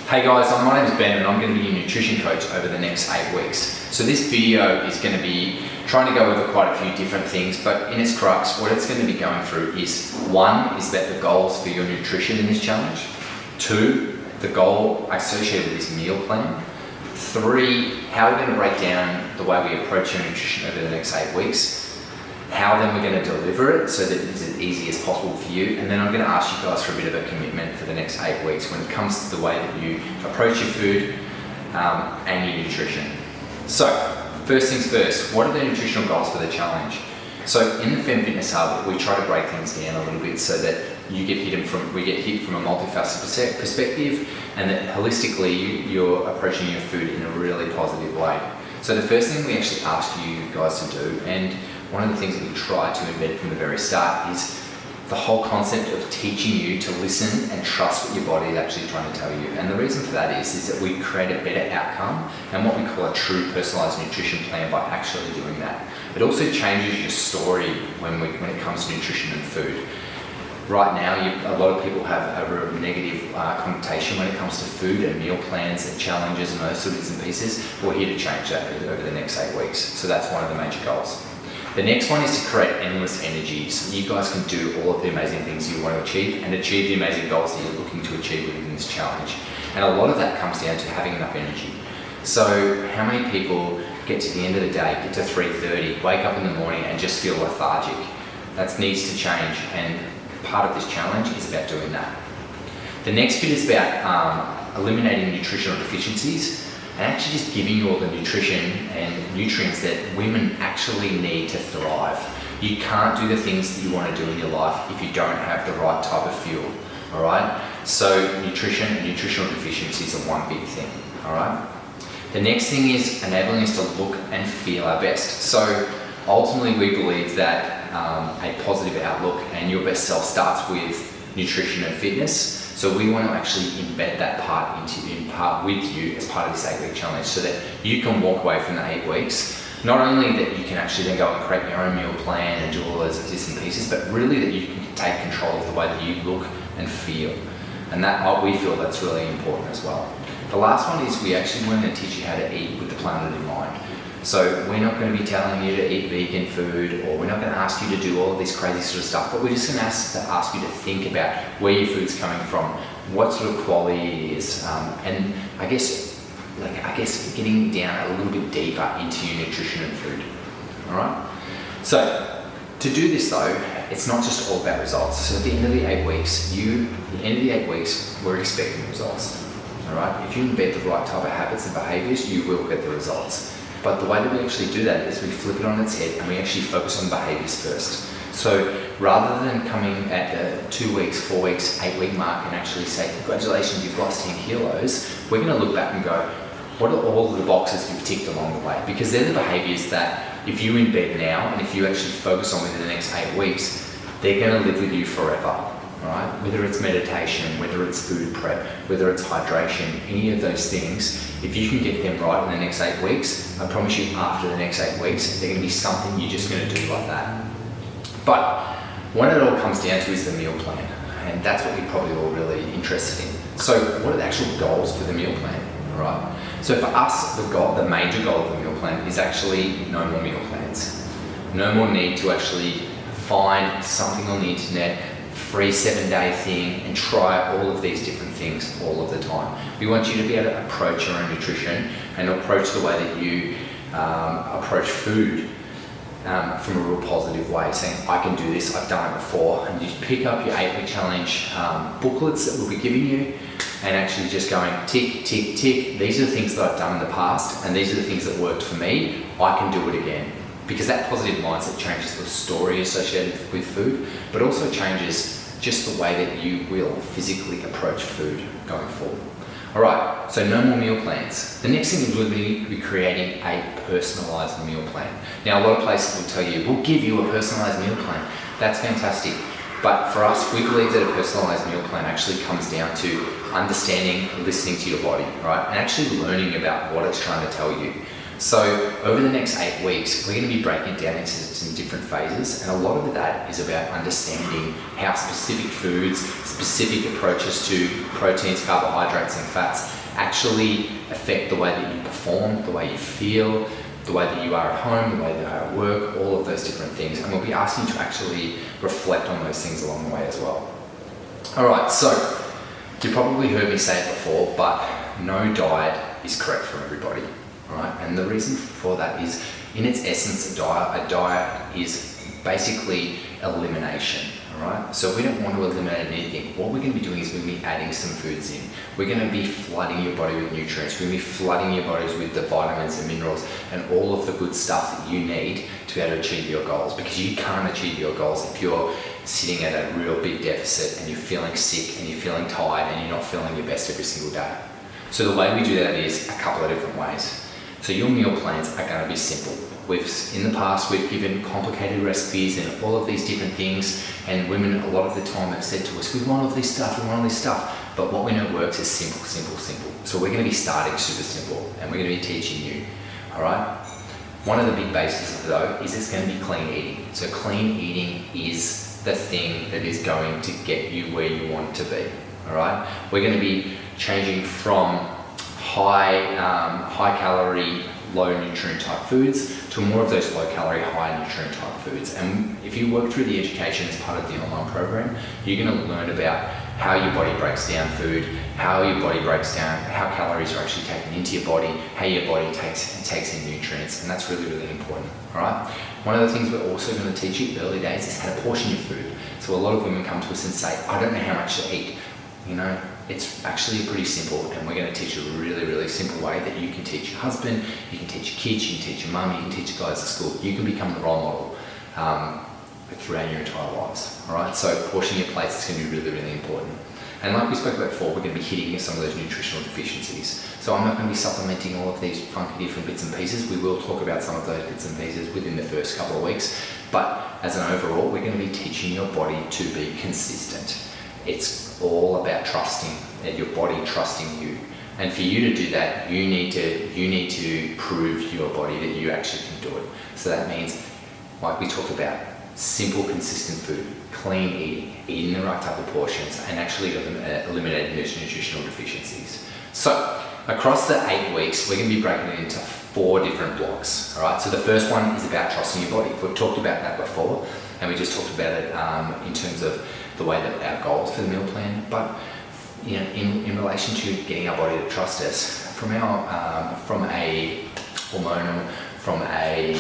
Hey guys, my name is Ben and I'm going to be your nutrition coach over the next 8 weeks. So this video is going to be trying to go over quite a few different things, but in its crux, what it's going to be going through is, 1, is that the goals for your nutrition in this challenge. 2, the goal associated with this meal plan. 3, how we're going to break down the way we approach your nutrition over the next 8 weeks. How then we're going to deliver it so that it's as easy as possible for you. And then I'm going to ask you guys for a bit of a commitment for the next 8 weeks when it comes to the way that you approach your food and your nutrition. So, first things first, what are the nutritional goals for the challenge? So in the Fem Fitness Hub, we try to break things down a little bit so that we get hit from a multifaceted perspective, and that holistically you're approaching your food in a really positive way. So the first thing we actually ask you guys to do, and one of the things that we try to embed from the very start, is the whole concept of teaching you to listen and trust what your body is actually trying to tell you. And the reason for that is that we create a better outcome and what we call a true personalised nutrition plan by actually doing that. It also changes your story when it comes to nutrition and food. Right now, a lot of people have a real negative connotation when it comes to food and meal plans and challenges and those sort of bits and pieces. We're here to change that over the next 8 weeks. So that's one of the major goals. The next one is to create endless energy, so you guys can do all of the amazing things you want to achieve and achieve the amazing goals that you're looking to achieve within this challenge. And a lot of that comes down to having enough energy. So how many people get to the end of the day, get to 3:30, wake up in the morning and just feel lethargic? That needs to change, and part of this challenge is about doing that. The next bit is about eliminating nutritional deficiencies and actually just giving you all the nutrition and nutrients that women actually need to thrive. You can't do the things that you want to do in your life if you don't have the right type of fuel, all right? So nutrition and nutritional deficiencies are one big thing, all right? The next thing is enabling us to look and feel our best. So ultimately we believe that a positive outlook and your best self starts with nutrition and fitness. So we want to actually embed that part with you as part of this 8-week challenge, so that you can walk away from the 8 weeks. Not only that you can actually then go and create your own meal plan and do all those bits and pieces, but really that you can take control of the way that you look and feel. And that we feel that's really important as well. The last one is we actually want to teach you how to eat with the planet in mind. So we're not going to be telling you to eat vegan food, or we're not going to ask you to do all of this crazy sort of stuff, but we're just going to ask you to think about where your food's coming from, what sort of quality it is, and I guess getting down a little bit deeper into your nutrition and food. All right. So to do this though, it's not just all about results. So at the end of the 8 weeks, we're expecting results. All right. If you embed the right type of habits and behaviours, you will get the results. But the way that we actually do that is we flip it on its head and we actually focus on behaviours first. So rather than coming at the 2 weeks, 4 weeks, 8 week mark and actually say, congratulations, you've lost 10 kilos, we're going to look back and go, what are all of the boxes you've ticked along the way? Because they're the behaviours that if you embed now and if you actually focus on within the next 8 weeks, they're going to live with you forever. Right? Whether it's meditation, whether it's food prep, whether it's hydration, any of those things, if you can get them right in the next 8 weeks, I promise you after the next 8 weeks, they're going to be something you're just going to do like that. But what it all comes down to is the meal plan, and that's what you're probably all really interested in. So what are the actual goals for the meal plan, right? So for us, the major goal of the meal plan is actually no more meal plans. No more need to actually find something on the internet, free 7-day thing, and try all of these different things all of the time. We want you to be able to approach your own nutrition and approach the way that you approach food from a real positive way, saying, I can do this, I've done it before, and you pick up your 8-week challenge booklets that we'll be giving you and actually just going tick, tick, tick, these are the things that I've done in the past and these are the things that worked for me, I can do it again. Because that positive mindset changes the story associated with food, but also changes just the way that you will physically approach food going forward. All right, so no more meal plans. The next thing is we'll be creating a personalised meal plan. Now, a lot of places will tell you, we'll give you a personalised meal plan. That's fantastic. But for us, we believe that a personalised meal plan actually comes down to understanding, listening to your body, right? And actually learning about what it's trying to tell you. So over the next 8 weeks, we're going to be breaking it down into some different phases, and a lot of that is about understanding how specific foods, specific approaches to proteins, carbohydrates and fats actually affect the way that you perform, the way you feel, the way that you are at home, the way that you are at work, all of those different things. And we'll be asking you to actually reflect on those things along the way as well. All right, so you probably heard me say it before, but no diet is correct for everybody. Right? And the reason for that is, in its essence, a diet is basically elimination. All right? So we don't want to eliminate anything. What we're going to be doing is we're going to be adding some foods in. We're going to be flooding your body with nutrients. We're going to be flooding your bodies with the vitamins and minerals and all of the good stuff that you need to be able to achieve your goals, because you can't achieve your goals if you're sitting at a real big deficit and you're feeling sick and you're feeling tired and you're not feeling your best every single day. So the way we do that is a couple of different ways. So your meal plans are going to be simple. In the past, we've given complicated recipes and all of these different things, and women a lot of the time have said to us, we want all this stuff, we want all this stuff. But what we know works is simple, simple, simple. So we're going to be starting super simple, and we're going to be teaching you, all right? One of the big bases though is it's going to be clean eating. So clean eating is the thing that is going to get you where you want to be, all right? We're going to be changing from high calorie, low nutrient type foods to more of those low calorie, high nutrient type foods. And if you work through the education as part of the online program, you're going to learn about how your body breaks down food, how your body breaks down, how calories are actually taken into your body, how your body takes in nutrients, and that's really, really important, all right? One of the things we're also going to teach you early days is how to portion your food. So a lot of women come to us and say, I don't know how much to eat. You know, it's actually pretty simple, and we're going to teach you a really, really simple way that you can teach your husband, you can teach your kids, you can teach your mum, you can teach your guys at school. You can become the role model throughout your entire lives, all right? So portioning your plates is going to be really, really important. And like we spoke about before, we're going to be hitting some of those nutritional deficiencies. So I'm not going to be supplementing all of these funky different bits and pieces. We will talk about some of those bits and pieces within the first couple of weeks. But as an overall, we're going to be teaching your body to be consistent. It's all about trusting, and your body trusting you. And for you to do that, you need to prove to your body that you actually can do it. So that means, like we talked about, simple, consistent food, clean eating the right type of portions, and actually eliminating those nutritional deficiencies. So across the 8 weeks, we're going to be breaking it into 4 different blocks. All right. So the first one is about trusting your body. We've talked about that before, and we just talked about it in terms of the way that our goals for the meal plan. But you know, in relation to getting our body to trust us, from a hormonal, from a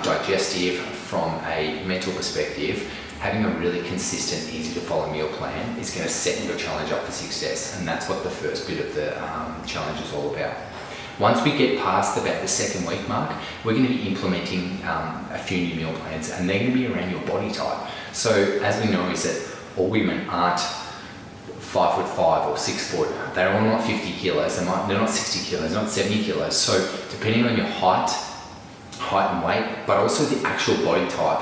digestive, from a mental perspective, having a really consistent, easy to follow meal plan is going to set your challenge up for success, and that's what the first bit of the challenge is all about. Once we get past about the 2nd week mark, we're going to be implementing a few new meal plans, and they're going to be around your body type. So as we know, is that all women aren't 5'5" or 6 foot. They're all not 50 kilos. They're not 60 kilos, not 70 kilos. So depending on your height and weight, but also the actual body type,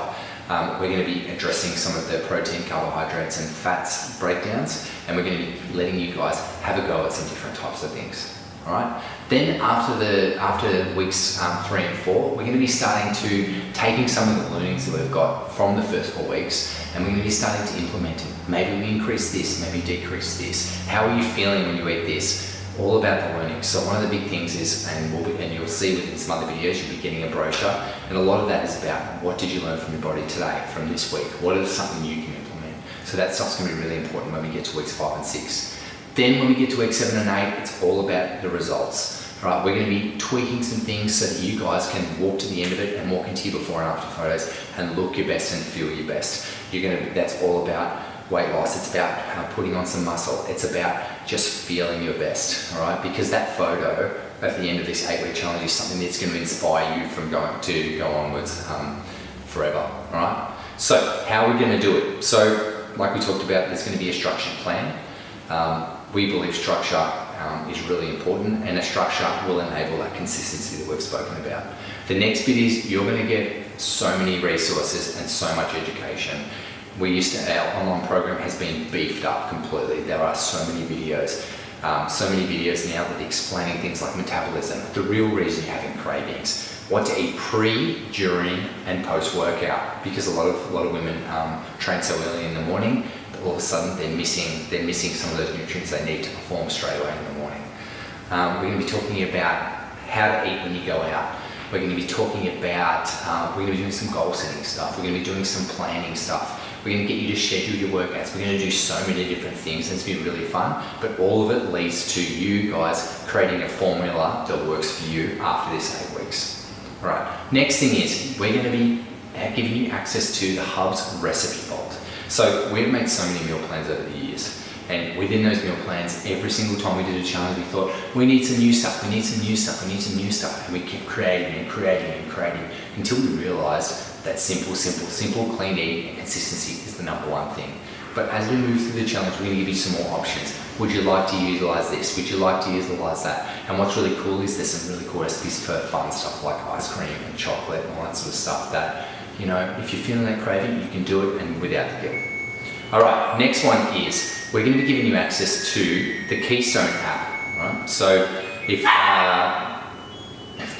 we're going to be addressing some of the protein, carbohydrates and fats breakdowns, and we're going to be letting you guys have a go at some different types of things. All right. Then after weeks 3 and 4, we're going to be starting to taking some of the learnings that we've got from the first 4 weeks, and we're going to be starting to implement it. Maybe we increase this, maybe decrease this. How are you feeling when you eat this? All about the learning. So one of the big things is, and you'll see within some other videos, you'll be getting a brochure, and a lot of that is about what did you learn from your body today, from this week? What is something you can implement? So that stuff's going to be really important when we get to weeks 5 and 6. Then when we get to week 7 and 8, it's all about the results. Right, we're going to be tweaking some things so that you guys can walk to the end of it and walk into your before and after photos and look your best and feel your best. That's all about weight loss. It's about putting on some muscle. It's about just feeling your best. All right, because that photo at the end of this 8-week challenge is something that's going to inspire you from go onwards forever. All right. So how are we going to do it? So like we talked about, there's going to be a structured plan. We believe structure is really important, and a structure will enable that consistency that we've spoken about. The next bit is you're going to get so many resources and so much education. Our online program has been beefed up completely. There are so many videos. So many videos now that are explaining things like metabolism, the real reason you're having cravings, what to eat pre, during, and post-workout, because a lot of women train so early in the morning that all of a sudden they're missing some of those nutrients they need to perform straight away in the morning. We're going to be talking about how to eat when you go out. We're going to be talking about, we're going to be doing some goal setting stuff. We're going to be doing some planning stuff. We're going to get you to schedule your workouts. We're going to do so many different things, and it's been really fun, but all of it leads to you guys creating a formula that works for you after this 8 weeks. All right, next thing is we're going to be giving you access to the Hub's Recipe Vault. So we've made so many meal plans over the years. And within those meal plans, every single time we did a challenge, we thought, we need some new stuff, we need some new stuff, we need some new stuff. And we kept creating and creating and creating until we realized that simple, clean eating and consistency is the #1 thing. But as we move through the challenge, we're going to give you some more options. Would you like to utilize this? Would you like to utilize that? And what's really cool is there's some really cool recipes for fun stuff like ice cream and chocolate and all that sort of stuff that, you know, if you're feeling that craving, you can do it and without the guilt. All right, next one is we're going to be giving you access to the Keystone app, right? So if,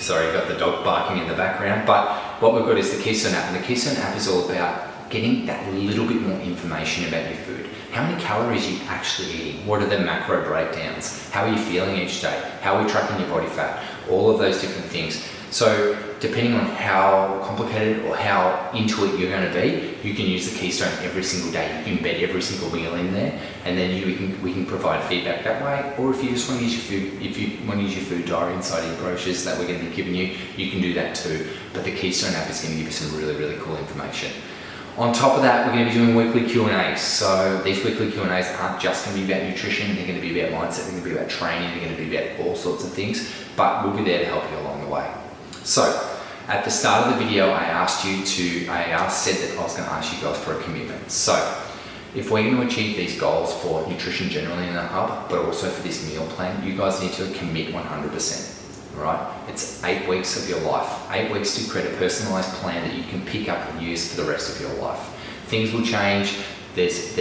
sorry, I've got the dog barking in the background, but what we've got is the Keystone app, and the Keystone app is all about getting that little bit more information about your food. How many calories are you actually eating? What are the macro breakdowns? How are you feeling each day? How are we tracking your body fat? All of those different things. So depending on how complicated or how into it you're going to be, you can use the Keystone every single day. You can embed every single meal in there, and then we can provide feedback that way. Or if you just want to use your food, if you want to use your food diary inside your brochures that we're going to be giving you, you can do that too. But the Keystone app is going to give you some really, really cool information. On top of that, we're going to be doing weekly Q&As. So these weekly Q&As aren't just going to be about nutrition, they're going to be about mindset, they're going to be about training, they're going to be about all sorts of things, but we'll be there to help you along the way. So at the start of the video, I said that I was going to ask you guys for a commitment. So if we're going to achieve these goals for nutrition generally in the Hub, but also for this meal plan, you guys need to commit 100%. Right? It's 8 weeks of your life. 8 weeks to create a personalized plan that you can pick up and use for the rest of your life. Things will change. There's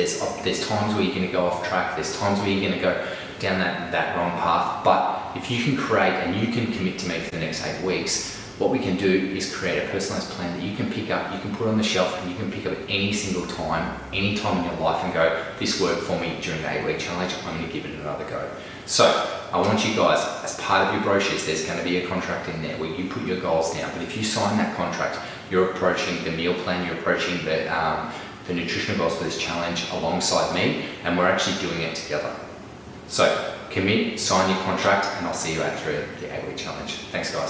times where you're going to go off track. There's times where you're going to go down that wrong path. But if you can create and you can commit to me for the next 8 weeks, what we can do is create a personalized plan that you can pick up, you can put on the shelf, and you can pick up at any single time, any time in your life, and go, this worked for me during the 8-week challenge, I'm going to give it another go. So I want you guys, as part of your brochures, there's going to be a contract in there where you put your goals down. But if you sign that contract, you're approaching the meal plan, you're approaching the nutritional goals for this challenge alongside me, and we're actually doing it together. So commit, sign your contract, and I'll see you out through the 8-week challenge. Thanks, guys.